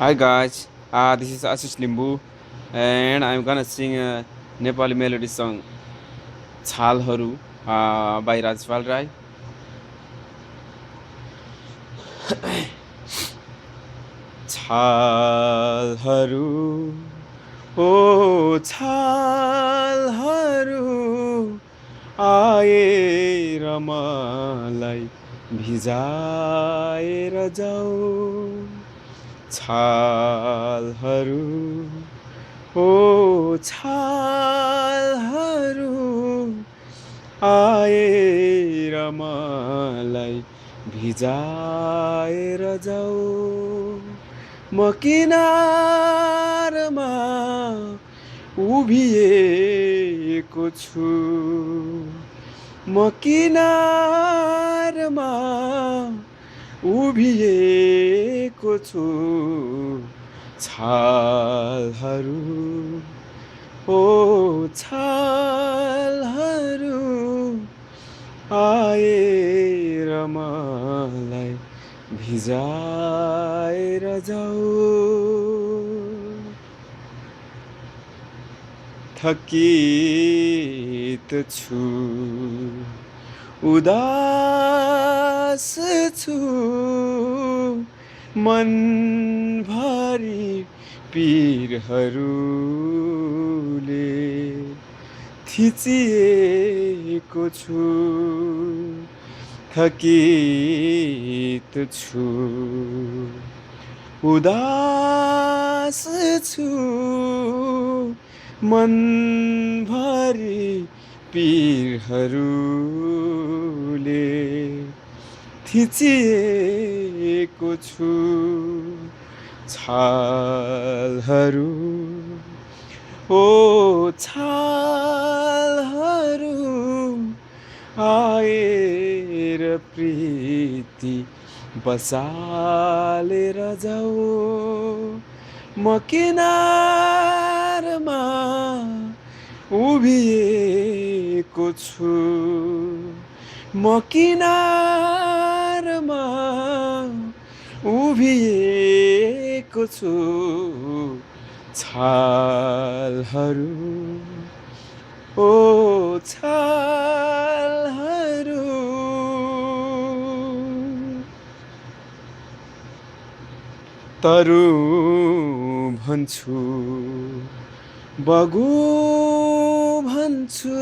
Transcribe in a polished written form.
Hi guys, this is Ashish Limbu and I'm gonna sing a Nepali melody song Chalharu by Rajpal Rai. छालहरू ओ छालहरू आएर मलाई भिजाएर जाऊ छालहरू ओ छालहरू आएर मलाई भिजाएर जाऊ म किनारमा उभिएको छु म किनारमा उभिएको छु छालहरू ओ छालहरू आएर मलाई भिजाएर जाऊ थकित छु उदास छु मनभरि पीरहरूले थिचिएको छु थकित छु उदास छु मनभरि पीरहरूले थिचिएको छु छालहरू ओ छालहरू आएर प्रीति बसालेर जाऊ म किनारमा उभिएको छु म किनारमा उभिएको छु छालहरू ओ छालहरू तरु भन्छु बगु भन्छु